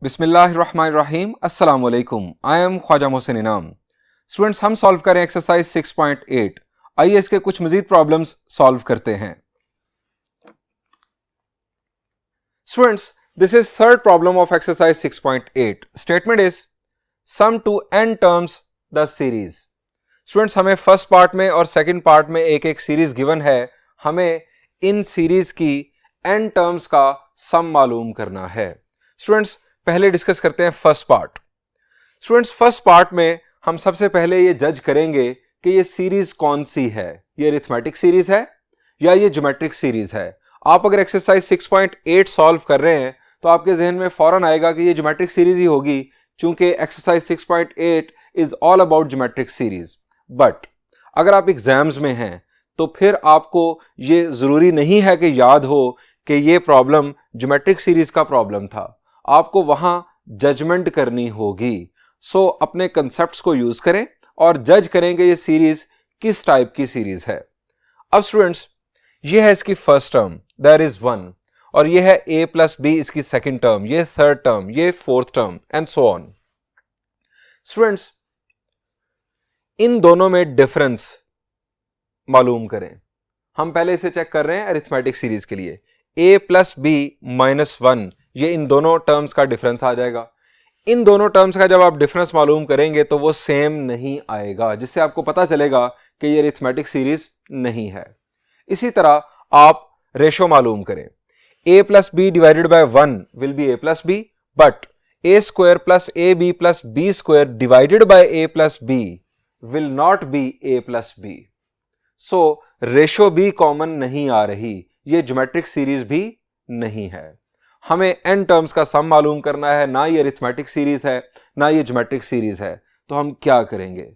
बिस्मिल्लाहिर्रहमानिर्रहीम अस्सलाम वालेकुम। आई एम ख्वाजा मोहसिन इनाम। स्टूडेंट्स, हम सॉल्व करें एक्सरसाइज 6.8। आइए इसके कुछ मजीद प्रॉब्लम्स सॉल्व करते हैं। Students, this is third problem of exercise 6.8। Statement is sum to n terms the series. Students, हमें फर्स्ट पार्ट में और सेकंड पार्ट में एक एक सीरीज गिवन है। हमें इन सीरीज की n टर्म्स का सम मालूम करना है। स्टूडेंट्स, पहले डिस्कस करते हैं first part. Students, first part में हम सबसे पहले ये जज करेंगे कि ये सीरीज कौन सी है, ये अरिथमेटिक सीरीज है या ये ज्योमेट्रिक सीरीज है। आप अगर एक्सरसाइज 6.8 सॉल्व कर रहे हैं तो आपके जहन में फौरन आएगा कि ये ज्योमेट्रिक सीरीज ही होगी, क्योंकि exercise 6.8 is all about geometric series. But अगर आप एग्जाम्स में हैं तो फिर आपको ये जरूरी नहीं है कि याद हो कि ये प्रॉब्लम ज्योमेट्रिक सीरीज का प्रॉब्लम था। आपको वहां जजमेंट करनी होगी। सो अपने कंसेप्ट्स को यूज करें और जज करेंगे ये सीरीज किस टाइप की सीरीज है। अब स्टूडेंट्स, ये है इसकी फर्स्ट टर्म, दैट इज 1, और ये है a प्लस बी इसकी सेकेंड टर्म, ये थर्ड टर्म, ये fourth term and so on. Students, इन दोनों में डिफरेंस मालूम करें। हम पहले इसे चेक कर रहे हैं अरिथमेटिक सीरीज के लिए। a प्लस बी माइनस 1, ये इन दोनों टर्म्स का डिफरेंस आ जाएगा। इन दोनों टर्म्स का जब आप डिफरेंस मालूम करेंगे तो वो सेम नहीं आएगा, जिससे आपको पता चलेगा कि ये अरिथमेटिक सीरीज नहीं है। इसी तरह आप रेशो मालूम करें। a plus B divided by 1 will be a plus B, but a square plus A B plus B square divided by a plus B will not be a plus B. So ratio भी common नहीं आ रही, ये geometric series भी नहीं है। हमें n terms का सम मालूम करना है, ना ये अरिथमेटिक सीरीज है ना ये ज्योमेट्रिक सीरीज है। तो हम क्या करेंगे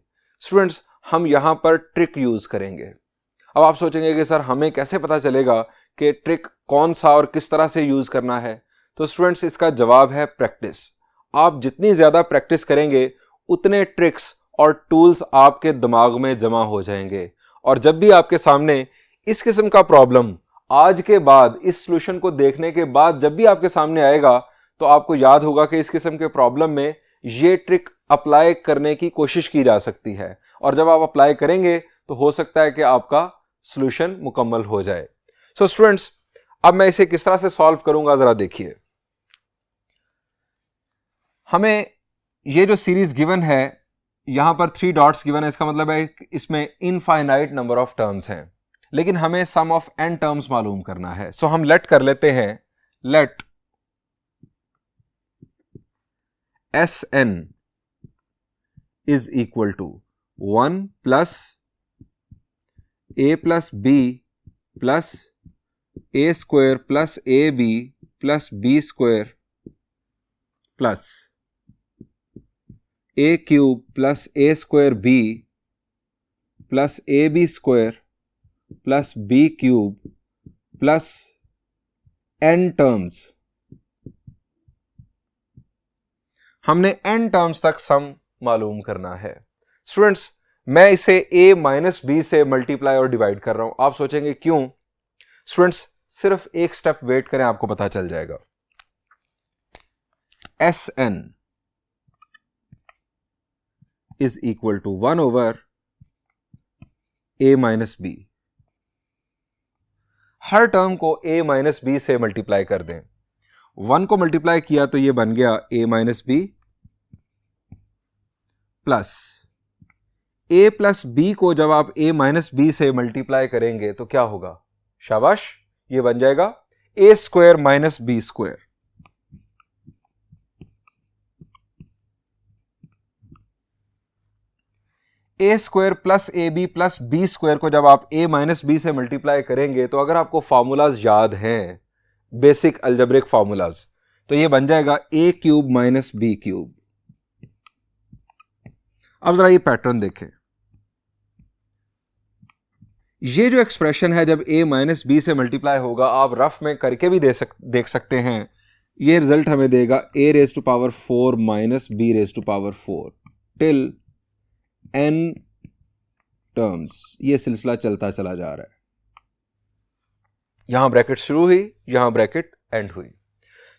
स्टूडेंट्स, हम यहां पर ट्रिक यूज करेंगे। अब आप सोचेंगे कि सर हमें कैसे पता चलेगा कि ट्रिक कौन सा और किस तरह से यूज करना है। तो स्टूडेंट्स, इसका जवाब है प्रैक्टिस। आप जितनी ज्यादा प्रैक्टिस करेंगे उतने ट्रिक्स और टूल्स आपके दिमाग में जमा हो जाएंगे, और जब भी आपके सामने इस किस्म का प्रॉब्लम आज के बाद, इस सॉल्यूशन को देखने के बाद जब भी आपके सामने आएगा तो आपको याद होगा कि इस किस्म के प्रॉब्लम में ये ट्रिक अप्लाई करने की कोशिश की जा सकती है, और जब आप अप्लाई करेंगे तो हो सकता है कि आपका सॉल्यूशन मुकम्मल हो जाए। सो स्टूडेंट्स, अब मैं इसे किस तरह से सॉल्व करूंगा जरा देखिए। हमें ये जो सीरीज गिवन है, यहां पर 3 डॉट्स गिवन है, इसका मतलब है इसमें इनफाइनाइट नंबर ऑफ टर्म्स हैं, लेकिन हमें सम ऑफ n टर्म्स मालूम करना है। सो हम लेट कर लेते हैं, let Sn is equal to 1 plus a plus B plus a square plus A B plus B square plus a cube plus a square B plus A B square plus B cube plus n terms. हमने n terms तक sum मालूम करना है। Students, मैं इसे a minus B से multiply और divide कर रहा हूं। आप सोचेंगे क्यों? स्टूडेंट्स, सिर्फ एक स्टेप वेट करें, आपको पता चल जाएगा। Sn is equal to 1 over a minus B. हर टर्म को a माइनस बी से मल्टीप्लाई कर दें। 1 को मल्टीप्लाई किया तो ये बन गया a minus B plus a plus B को जब आप a माइनस बी से मल्टीप्लाई करेंगे तो क्या होगा? शाबाश, ये बन जाएगा a square minus B square. A square plus A B plus B square को जब आप a माइनस बी से मल्टीप्लाई करेंगे तो अगर आपको फार्मूलाज याद हैं, बेसिक अलजेब्रिक फार्मूलाज, तो ये बन जाएगा a cube minus B cube. अब जरा ये पैटर्न देखें। ये जो एक्सप्रेशन है जब a माइनस बी से मल्टीप्लाई होगा, आप रफ में करके भी देख सकते हैं। ये रिजल्ट हमें देगा a raise to power 4 minus b raise to power 4 till n terms. ये सिलसिला चलता चला जा रहा है। यहां ब्रैकेट शुरू हुई, यहां ब्रैकेट एंड हुई।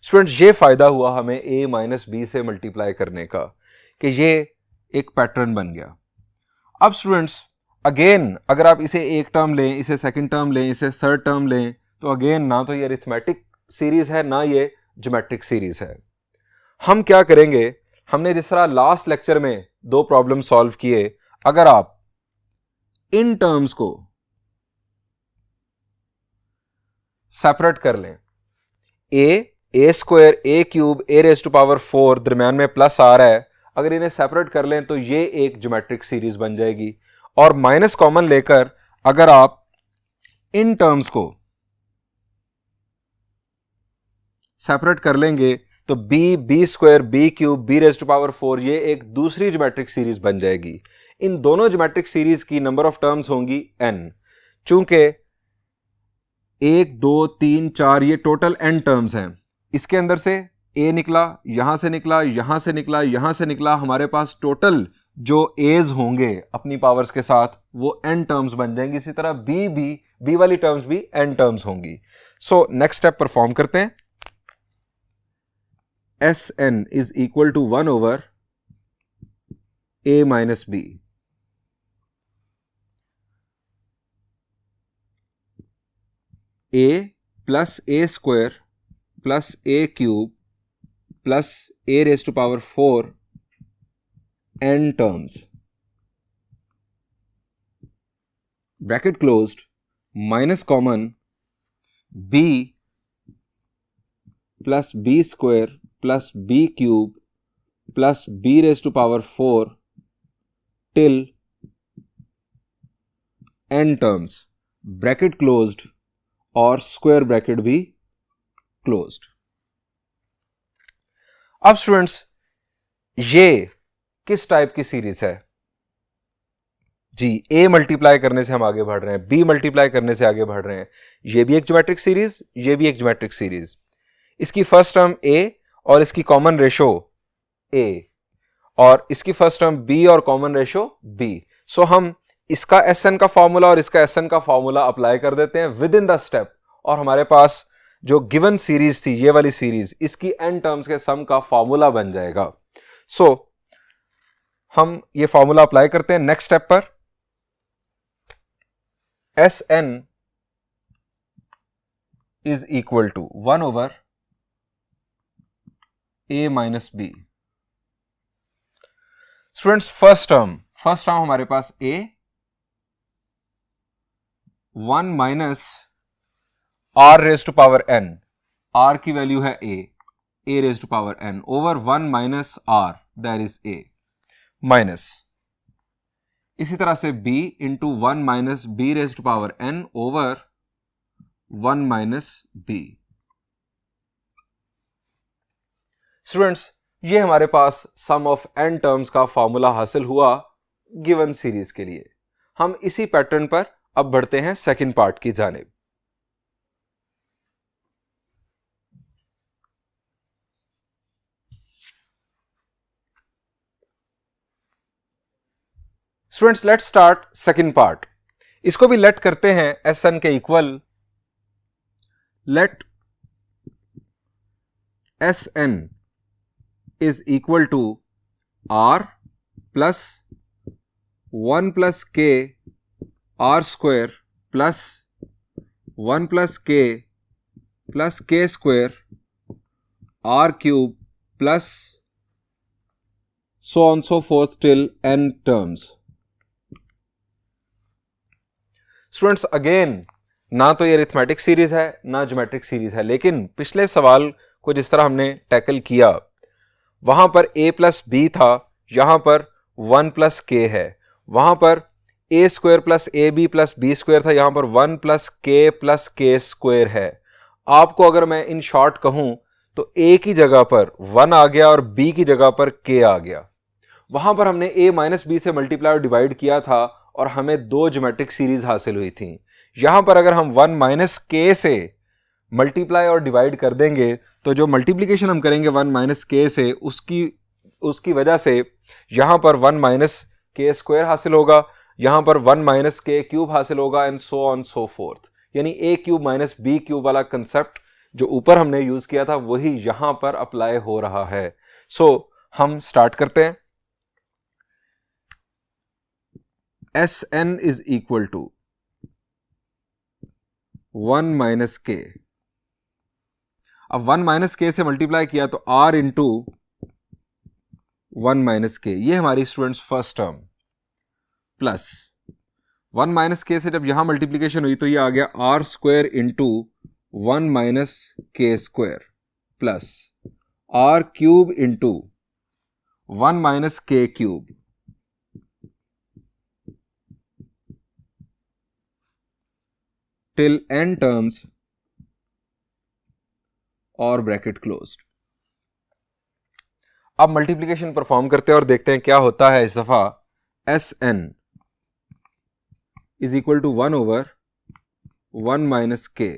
स्टूडेंट्स ये फायदा हुआ हमें a माइनस बी से मल्टीप्लाई करने का कि ये एक पैटर्न बन गया। अब स्टूडेंट्स अगेन अगर आप इसे एक टर्म लें, इसे सेकंड टर्म लें, इसे थर्ड टर्म लें, तो अगेन ना तो ये अरिथमेटिक सीरीज है ना ये ज्योमेट्रिक सीरीज है। हम क्या करेंगे, हमने जिस तरह लास्ट लेक्चर में दो प्रॉब्लम सॉल्व किए, अगर आप इन टर्म्स को सेपरेट कर लें, A square A cube A raise to power 4 दरम्यान में प्लस आ रहा है, अगर इन्हें सेपरेट कर लें तो ये एक ज्योमेट्रिक सीरीज बन जाएगी। और माइनस कॉमन लेकर अगर आप इन टर्म्स को सेपरेट कर लेंगे तो B square B cube B raise to power 4 ये एक दूसरी ज्योमेट्रिक सीरीज बन जाएगी। इन दोनों ज्योमेट्रिक सीरीज की नंबर ऑफ टर्म्स होंगी n। चूंकि 1 2 3 4 ये टोटल n टर्म्स हैं, इसके अंदर से a निकला, यहां से निकला, यहां से निकला, यहां से निकला, हमारे पास टोटल जो a's होंगे अपनी पावर्स के साथ वो n टर्म्स बन जाएंगी। इसी तरह b वाली टर्म्स भी n टर्म्स होंगी। सो नेक्स्ट स्टेप परफॉर्म करते हैं। Sn is equal to 1 over a minus b। a plus a square plus a cube plus a raised to power 4 n terms, bracket closed, minus common b plus b square plus b cube plus b raised to power 4 till n terms, bracket closed और square bracket भी closed. अब students ये किस type की series है जी? a multiply करने से हम आगे बढ़ रहे हैं, b मल्टीप्लाई करने से आगे बढ़ रहे हैं। ये भी एक ज्योमेट्रिक सीरीज, ये भी एक ज्योमेट्रिक सीरीज। इसकी फर्स्ट टर्म a और इसकी कॉमन रेशो a और इसकी फर्स्ट टर्म b और कॉमन रेशो b। सो हम इसका Sn का फॉर्मूला और इसका Sn का फॉर्मूला अप्लाई कर देते हैं विद इन द स्टेप, और हमारे पास जो गिवन सीरीज थी ये वाली सीरीज, इसकी n टर्म्स के सम का फॉर्मूला बन जाएगा। सो हम ये फॉर्मूला अप्लाई करते हैं नेक्स्ट स्टेप पर। Sn is equal to 1 over a minus B. Students first term हमारे पास a, 1 minus r raise to power n, r की वैल्यू है a raise to power n over 1 minus r that is a minus, इसी तरह से b into 1 minus b raise to power n over 1 minus b। Students ये हमारे पास sum of n terms का फॉर्मूला हासिल हुआ गिवन सीरीज के लिए। हम इसी पैटर्न पर अब बढ़ते हैं सेकंड पार्ट की जानिब। Students let's start second part. इसको भी लेट करते हैं Sn के equal. Let Sn is equal to r plus 1 plus k r square plus 1 plus k square r cube plus so on so forth till n terms। Students again ना तो ये arithmetic series है ना geometric series है, लेकिन पिछले सवाल को जिस तरह हमने टैकल किया वहां पर a प्लस बी था, यहां पर 1 प्लस के है, वहां पर a square plus A B plus B square था, यहां पर 1 प्लस के स्क्वायर है। आपको अगर मैं इन शॉर्ट कहूं तो a की जगह पर 1 आ गया और b की जगह पर k आ गया। वहां पर हमने a माइनस बी से मल्टीप्लाई और डिवाइड किया था और हमें दो ज्योमेट्रिक सीरीज हासिल हुई थी। यहां पर अगर हम 1 माइनस के से मल्टीप्लाई और डिवाइड कर देंगे तो जो मल्टीप्लिकेशन हम करेंगे 1 माइनस के से उसकी वजह से यहां पर 1 माइनस के स्क्वायर हासिल होगा, यहां पर 1 माइनस के क्यूब हासिल होगा and so on so fourth. यानी a cube minus B cube वाला कंसेप्ट जो ऊपर हमने यूज किया था वही यहां पर अप्लाई हो रहा है। सो हम स्टार्ट करते हैं। S N is equal to 1 minus K. अब 1 माइनस के से मल्टीप्लाई किया तो r इंटू 1 माइनस के, ये हमारी students first term, plus 1 minus के से जब यहां मल्टीप्लीकेशन हुई तो ये आ गया r स्क्वायर इंटू 1 माइनस के square plus r cube into 1 minus के क्यूब टिल n टर्म्स और ब्रैकेट क्लोज्ड। अब मल्टीप्लिकेशन परफॉर्म करते हैं और देखते हैं क्या होता है। इस दफा S N is equal to 1 over 1 minus K,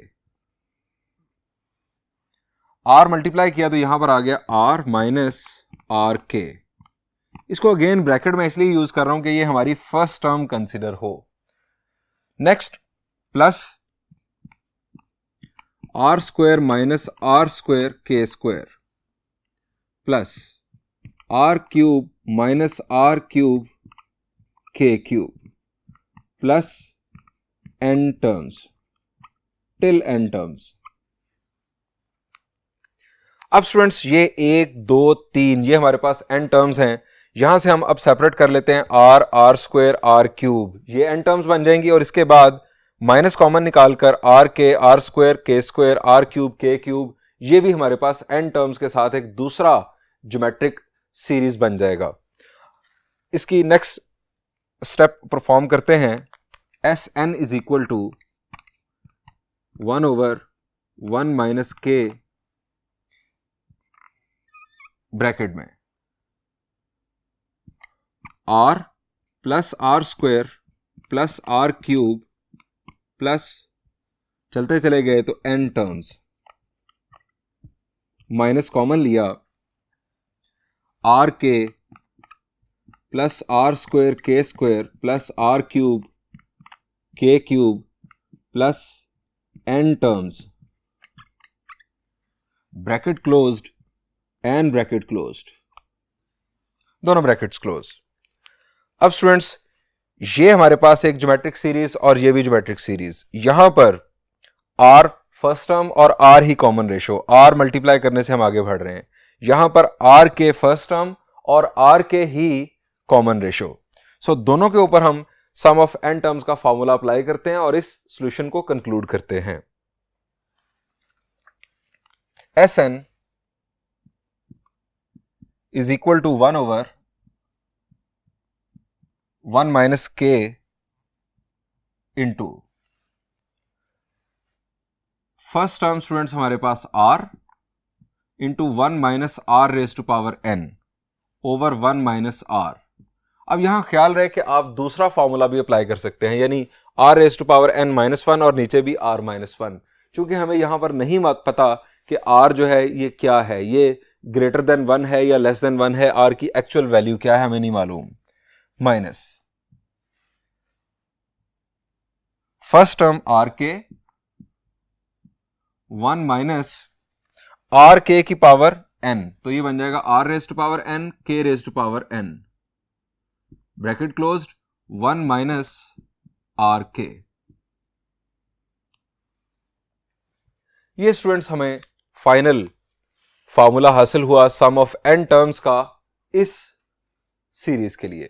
R multiply किया तो यहां पर आ गया आर माइनस आर के। इसको अगेन ब्रैकेट में इसलिए यूज कर रहा हूं कि ये हमारी फर्स्ट टर्म कंसिडर हो। Next plus R square minus R square K square plus R cube minus R cube K cube plus N terms till N terms. अब स्टूडेंट्स ये 1 2 3 ये हमारे पास एन टर्म्स हैं। यहां से हम अब सेपरेट कर लेते हैं R, R square, R cube, ये एन टर्म्स बन जाएंगी और इसके बाद माइनस कॉमन निकालकर R K, R square, K square, R cube, K cube, ये भी हमारे पास एन टर्म्स के साथ एक दूसरा ज्योमेट्रिक सीरीज बन जाएगा। इसकी नेक्स्ट स्टेप परफॉर्म करते हैं। S N is equal to 1 over 1 minus K bracket में R plus R square plus R cube plus चलते चले गए तो एन टर्म्स, माइनस कॉमन लिया R K plus R square K square plus R cube K cube plus N terms, bracket closed and bracket closed, दोनों brackets close. अब students ये हमारे पास एक ज्योमेट्रिक सीरीज और ये भी ज्योमेट्रिक सीरीज। यहां पर आर फर्स्ट टर्म और आर ही कॉमन रेशो, आर मल्टीप्लाई करने से हम आगे बढ़ रहे हैं। यहां पर आर के फर्स्ट टर्म और आर के ही कॉमन रेशो। सो दोनों के ऊपर हम सम ऑफ एन टर्म्स का फॉर्मूला अप्लाई करते हैं और इस सॉल्यूशन को कंक्लूड करते हैं। S N is equal to 1 over 1 minus K into first term students हमारे पास R into 1 minus R raise to power N over 1 minus R. अब यहां ख्याल रहे कि आप दूसरा फॉर्मूला भी अप्लाई कर सकते हैं, यानी R raise to power N minus 1 और नीचे भी आर माइनस 1। चूंकि हमें यहां पर नहीं पता कि आर जो है ये क्या है, ये ग्रेटर देन 1 है या लेस देन 1 है, आर की एक्चुअल वैल्यू क्या है हमें नहीं मालूम। Minus first term are K 1 minus R के की पावर एन, तो ये बन जाएगा R raise to power N K raise to power N, bracket closed 1 minus R K. ये स्टूडेंट्स हमें फाइनल फॉर्मूला हासिल हुआ सम ऑफ एन टर्म्स का इस सीरीज के लिए।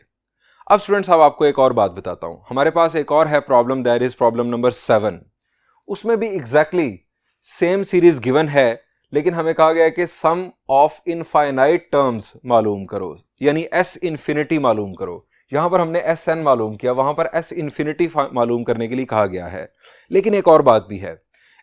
अब स्टूडेंट्स अब आपको एक और बात बताता हूं। हमारे पास एक और है problem, that is problem number 7। उसमें भी एग्जैक्टली सेम सीरीज गिवन है, लेकिन हमें कहा गया है कि सम ऑफ इनफाइनाइट टर्म्स मालूम करो, यानी एस इन्फिनिटी मालूम करो। यहां पर हमने एस एन मालूम किया, वहां पर एस इन्फिनिटी मालूम करने के लिए कहा गया है। लेकिन एक और बात भी है,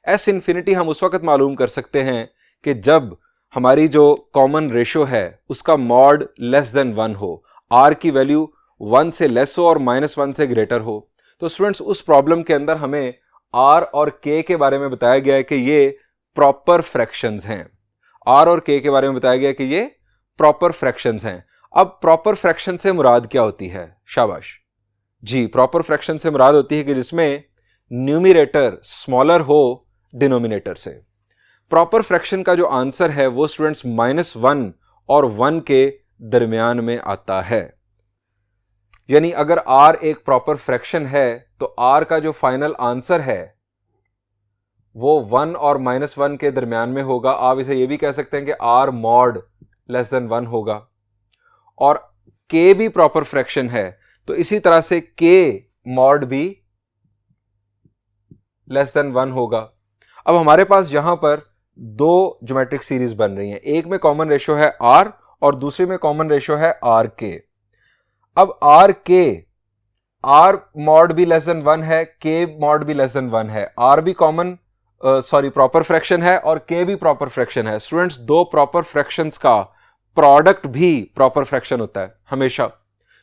एस इन्फिनिटी हम उस वक्त मालूम कर सकते हैं कि जब हमारी जो कॉमन रेशो है उसका मॉड लेस देन 1 हो, आर की वैल्यू 1 से लेस हो और -1 से ग्रेटर हो। तो स्टूडेंट्स उस प्रॉब्लम के अंदर हमें आर और के के बारे में बताया गया है कि ये प्रॉपर फ्रैक्शंस हैं। आर और के बारे में बताया गया कि ये प्रॉपर फ्रैक्शंस हैं। अब प्रॉपर फ्रैक्शन से मुराद क्या होती है? शाबाश जी, प्रॉपर फ्रैक्शन से मुराद होती है कि जिसमें न्यूमिरेटर स्मॉलर हो डिनोमिनेटर से। प्रॉपर फ्रैक्शन का जो आंसर है वो स्टूडेंट्स -1 और 1 के दरमियान में आता है। यानी अगर r एक प्रॉपर फ्रैक्शन है तो r का जो फाइनल आंसर है वो 1 और -1 के दरमियान में होगा। आप इसे ये भी कह सकते हैं कि r मॉड <1 होगा। और k भी प्रॉपर फ्रैक्शन है तो इसी तरह से k मॉड भी <1 होगा। अब हमारे पास यहां पर दो ज्योमेट्रिक सीरीज बन रही हैं, एक में कॉमन रेशियो है r और दूसरे में कॉमन रेशियो है rk। अब r मॉड भी <1 है, k मॉड भी <1 है, r भी कॉमन प्रॉपर फ्रैक्शन है और k भी प्रॉपर फ्रैक्शन है। स्टूडेंट्स, दो प्रॉपर फ्रैक्शंस का प्रोडक्ट भी प्रॉपर फ्रैक्शन होता है हमेशा।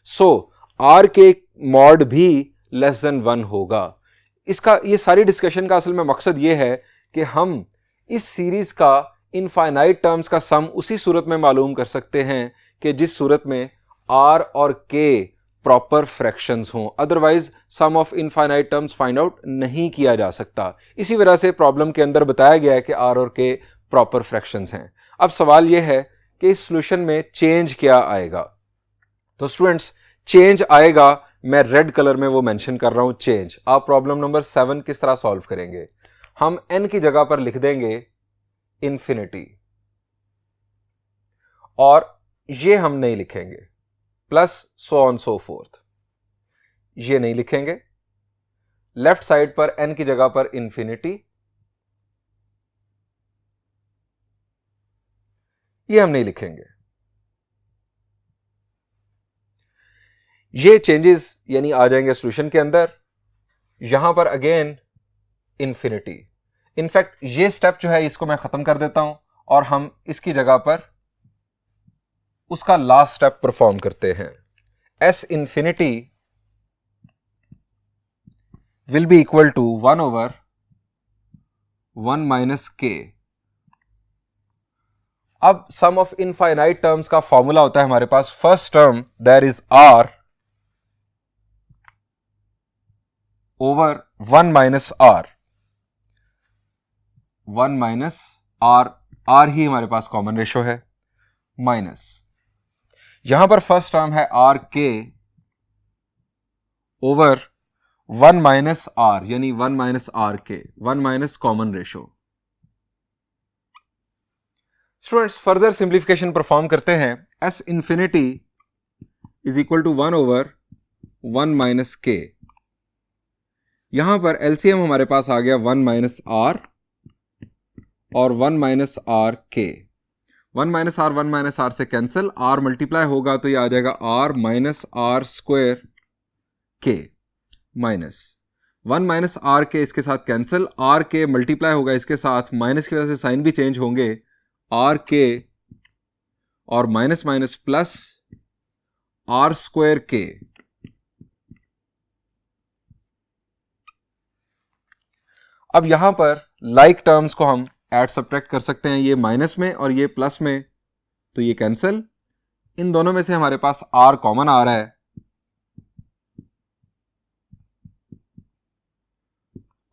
सो rk मॉड भी <1 होगा। इसका ये सारी डिस्कशन का असल में मकसद ये है कि हम इस सीरीज का इनफाइनाइट टर्म्स का सम उसी सूरत में मालूम कर सकते हैं कि जिस सूरत में r और k प्रॉपर फ्रैक्शंस हों, otherwise sum of infinite terms find out नहीं किया जा सकता। इसी वजह से प्रॉब्लम के अंदर बताया गया है कि r और k प्रॉपर फ्रैक्शंस हैं। अब सवाल यह है कि इस सॉल्यूशन में चेंज क्या आएगा। तो स्टूडेंट्स, चेंज आएगा, मैं रेड कलर में वो मेंशन कर रहा हूं, चेंज। आप प्रॉब्लम नंबर 7 किस तरह सॉल्व करेंगे? हम n की जगह पर लिख देंगे इंफिनिटी और ये हम नहीं लिखेंगे plus so on so fourth, ये नहीं लिखेंगे। लेफ्ट साइड पर n की जगह पर इंफिनिटी, ये हम नहीं लिखेंगे। ये चेंजेस यानी आ जाएंगे सॉल्यूशन के अंदर। यहां पर अगेन इंफिनिटी। इनफैक्ट ये स्टेप जो है इसको मैं खत्म कर देता हूं और हम इसकी जगह पर उसका लास्ट स्टेप परफॉर्म करते हैं। s infinity will be equal to 1/1 minus k। अब सम ऑफ इनफाइनाइट टर्म्स का फॉर्मूला होता है हमारे पास, first term that is r over 1 minus r, 1 minus r, r ही हमारे पास कॉमन रेशियो है, माइनस यहां पर फर्स्ट टर्म है R K over 1 minus r, यानी 1 minus R K, 1 minus common ratio. Students, further simplification perform करते हैं। s infinity is equal to 1 over 1 minus K. यहां पर एलसीएम हमारे पास आ गया 1 माइनस आर और 1 minus R K. 1 minus are से cancel, are multiply होगा तो ये आ जाएगा आर माइनस आर स्क्वायर के, माइनस 1 माइनस आर के इसके साथ कैंसिल, आर के मल्टीप्लाई होगा इसके साथ, माइनस की वजह से साइन भी चेंज होंगे, आर के और minus minus plus R square K. अब यहां पर लाइक टर्म्स को हम ऐड सब्ट्रैक्ट कर सकते हैं, ये माइनस में और ये प्लस में, तो ये कैंसिल। इन दोनों में से हमारे पास r कॉमन आ रहा है,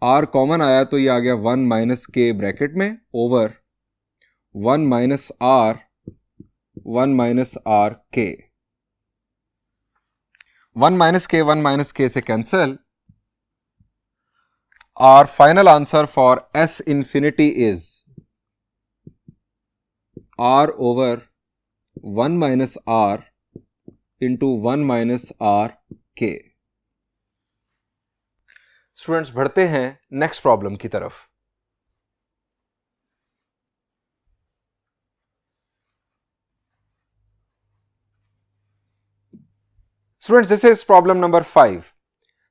r कॉमन आया तो ये आ गया 1 माइनस के ब्रैकेट में over 1 minus r, 1 minus r के। 1 माइनस के से cancel. Our final answer for s infinity is r over 1 minus r into 1 minus r k। Students, बढ़ते हैं नेक्स्ट प्रॉब्लम की तरफ। Students, this is problem number 5।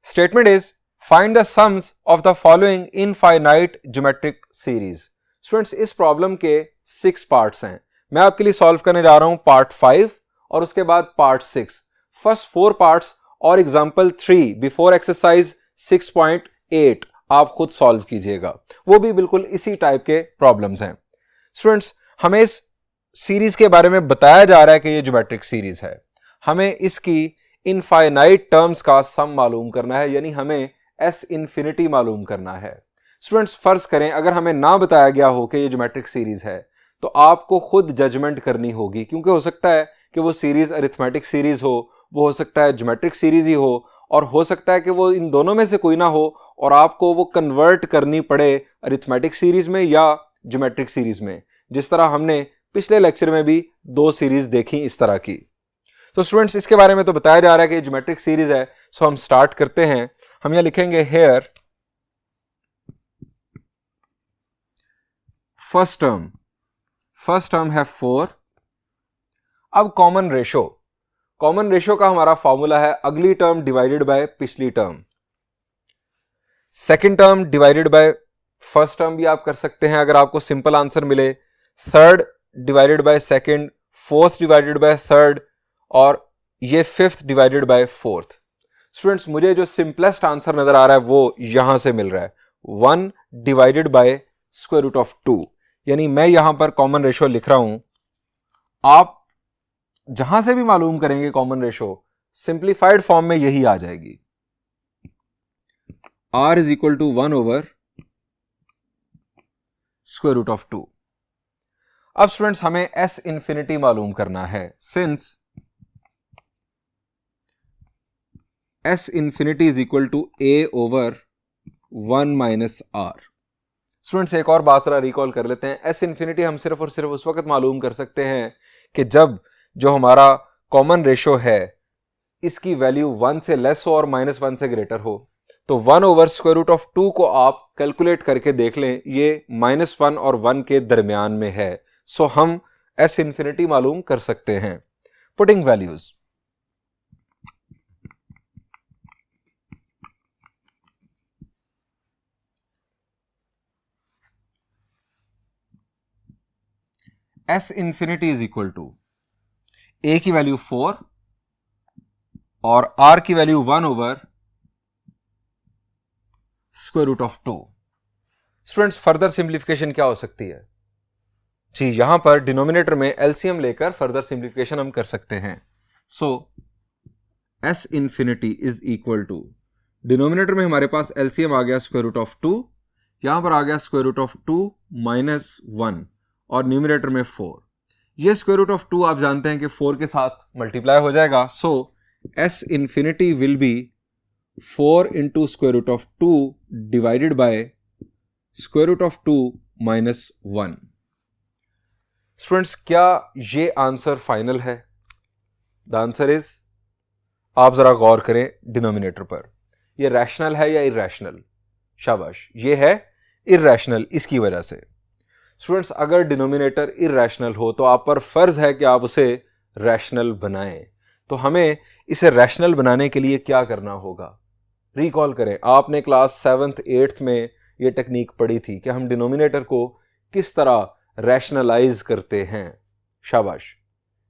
Statement is find the sums of the following infinite geometric series. Students, इस problem के 6 parts हैं। मैं आपके लिए सॉल्व करने जा रहा हूं पार्ट 5 और उसके बाद पार्ट 6। फर्स्ट 4 पार्ट्स और एग्जाम्पल 3 बिफोर एक्सरसाइज 6.8 आप खुद सॉल्व कीजिएगा, वो भी बिल्कुल इसी टाइप के प्रॉब्लम्स हैं। स्टूडेंट्स, हमें इस सीरीज के बारे में बताया जा रहा है कि ये ज्योमेट्रिक सीरीज है। हमें इसकी इनफाइनाइट टर्म्स का सम मालूम करना है, यानी हमें s इंफिनिटी मालूम करना है। स्टूडेंट्स फर्ज करें अगर हमें ना बताया गया हो कि ये ज्योमेट्रिक सीरीज है तो आपको खुद जजमेंट करनी होगी, क्योंकि हो सकता है कि वो सीरीज अरिथमेटिक सीरीज हो, वो हो सकता है ज्योमेट्रिक सीरीज ही हो, और हो सकता है कि वो इन दोनों में से कोई ना हो और आपको वो कन्वर्ट करनी पड़े अरिथमेटिक सीरीज में या ज्योमेट्रिक सीरीज में, जिस तरह हमने पिछले लेक्चर में भी 2 सीरीज देखी इस तरह की। तो स्टूडेंट्स इसके बारे में तो बताया जा रहा है कि ज्योमेट्रिक सीरीज है, सो हम स्टार्ट करते हैं। हम यहां लिखेंगे हेयर फर्स्ट टर्म है 4। अब कॉमन रेशो का हमारा फॉर्मूला है अगली टर्म डिवाइडेड बाय पिछली term. Second term divided by first term भी आप कर सकते हैं अगर आपको सिंपल आंसर मिले। Third divided by second, fourth divided by third, और ये fifth divided by fourth. Students मुझे जो सिंपलेस्ट आंसर नजर आ रहा है वो यहां से मिल रहा है, 1 divided by square root of 2। यानी मैं यहां पर कॉमन रेशो लिख रहा हूं, आप जहां से भी मालूम करेंगे कॉमन रेशो सिंप्लीफाइड फॉर्म में यही आ जाएगी, r is equal to 1 over square root of 2। अब स्टूडेंट्स हमें s इंफिनिटी मालूम करना है, since s infinity is equal to a over 1 minus r। Students एक और बात रिकॉल कर लेते हैं, s इंफिनिटी हम सिर्फ और सिर्फ उस वक्त मालूम कर सकते हैं कि जब जो हमारा कॉमन रेशो है इसकी वैल्यू 1 से लेस हो और -1 से ग्रेटर हो। तो 1 ओवर स्क्वायर रूट ऑफ 2 को आप कैलकुलेट करके देख लें, ये -1 और 1 के दरमियान में है, सो हम s इंफिनिटी मालूम कर सकते हैं। Putting values, s infinity is equal to a की वैल्यू 4 और r की value 1 over square root of 2। Students further simplification क्या हो सकती है जी, यहां पर डिनोमिनेटर में एलसीएम लेकर फर्दर सिंप्लीफिकेशन हम कर सकते हैं। So s infinity is equal to, denominator में हमारे पास एलसीएम आ गया स्क्वायर रूट ऑफ 2, यहां पर आ गया स्क्वायर रूट ऑफ 2 माइनस 1 और न्यूमिनेटर में 4। ये स्क्वायर रूट ऑफ 2 आप जानते हैं कि 4 के साथ मल्टीप्लाई हो जाएगा, so s infinity will be 4 into square root of 2 divided by square root of 2 minus 1। Students क्या ये आंसर फाइनल है? द आंसर इज, आप जरा गौर करें डिनोमिनेटर पर, ये रैशनल है या इरैशनल? शाबाश, ये है इरैशनल। इसकी वजह से स्टूडेंट्स अगर डिनोमिनेटर इरैशनल हो तो आप पर फर्ज है कि आप उसे रैशनल बनाएं। तो हमें इसे रैशनल बनाने के लिए क्या करना होगा? रिकॉल करें, आपने क्लास 7th 8th में ये टेक्निक पढ़ी थी कि हम डिनोमिनेटर को किस तरह रैशनलाइज करते हैं। शाबाश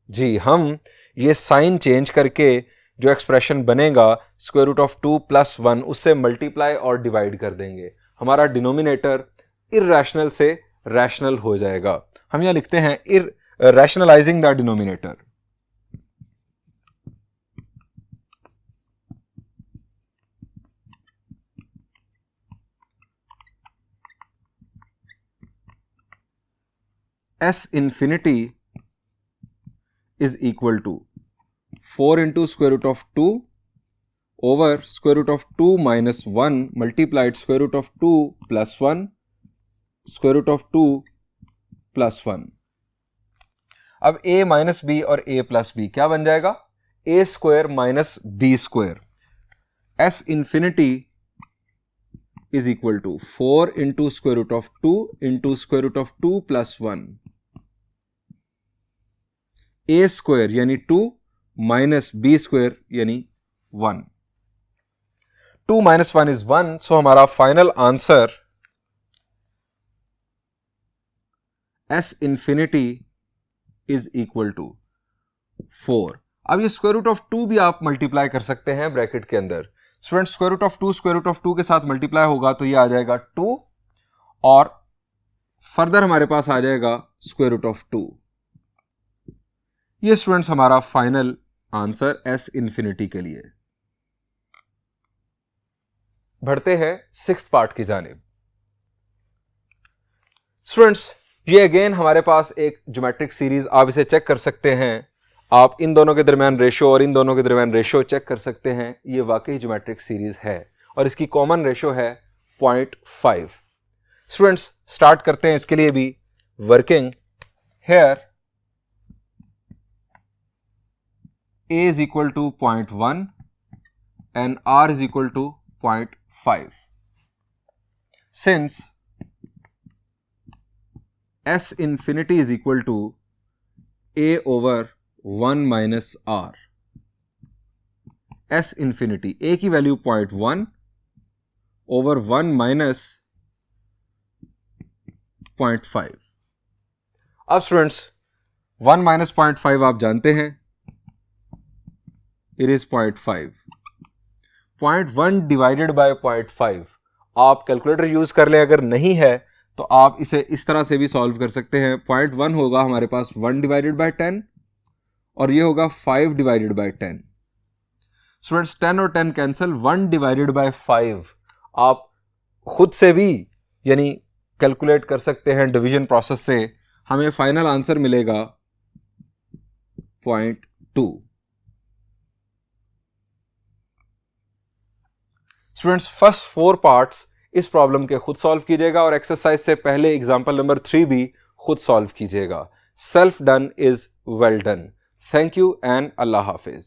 जी, हम ये साइन चेंज करके जो एक्सप्रेशन बनेगा स्क्वायर रूट ऑफ 2 प्लस 1 उससे मल्टीप्लाई और डिवाइड कर देंगे, हमारा डिनोमिनेटर इरैशनल से रैशनल हो जाएगा। हम यहां लिखते हैं rationalising the denominator. s infinity is equal to 4 into square root of 2 over square root of 2 minus 1 multiplied square root of 2 plus 1 square root of 2 plus 1। अब a माइनस बी और a plus B क्या बन जाएगा? a square minus B square. s infinity is equal to 4 into square root of 2 into square root of 2 plus 1। a square यानी 2 minus B square यानी 1। 2 minus 1 is 1, so हमारा final answer s infinity is equal to 4। अब ये square root of 2 भी आप multiply कर सकते हैं ब्रैकेट के अंदर। स्टूडेंट स्क्वायर रूट ऑफ 2 के साथ मल्टीप्लाई होगा तो ये आ जाएगा 2 और फर्दर हमारे पास आ जाएगा स्क्वायर रूट ऑफ 2। ये स्टूडेंट्स हमारा फाइनल आंसर s इंफिनिटी के लिए। बढ़ते हैं 6th पार्ट की जानिब। स्टूडेंट्स, ये अगेन हमारे पास एक ज्योमेट्रिक सीरीज, आप इसे चेक कर सकते हैं। आप इन दोनों के दरमियान रेशो और इन दोनों के दरमियान रेशो चेक कर सकते हैं। ये वाकई ज्योमेट्रिक सीरीज है और इसकी कॉमन रेशो है 0.5। स्टूडेंट्स, स्टार्ट करते हैं इसके लिए भी working. Here a is equal to 0.1 and r is equal to 0.5. Since s infinity is equal to a over 1 minus r, s infinity, a की वैल्यू 0.1 over 1 minus 0.5. अब students 1 minus 0.5 आप जानते हैं, it is 0.5. 0.1 डिवाइडेड बाय 0.5 आप calculator use कर लें, अगर नहीं है तो आप इसे इस तरह से भी सॉल्व कर सकते हैं। 0.1 होगा हमारे पास 1 डिवाइडेड बाय 10 और ये होगा 5 डिवाइडेड बाय 10। स्टूडेंट्स 10 और 10 कैंसिल, 1 डिवाइडेड बाय 5 आप खुद से भी यानी कैलकुलेट कर सकते हैं डिवीजन प्रोसेस से। हमें फाइनल आंसर मिलेगा 0.2। स्टूडेंट्स, फर्स्ट 4 पार्ट्स इस प्रॉब्लम के खुद सॉल्व कीजिएगा और एक्सरसाइज से पहले एग्जांपल नंबर 3 भी खुद सॉल्व कीजिएगा। Self done is well done. Thank you and Allah Hafiz.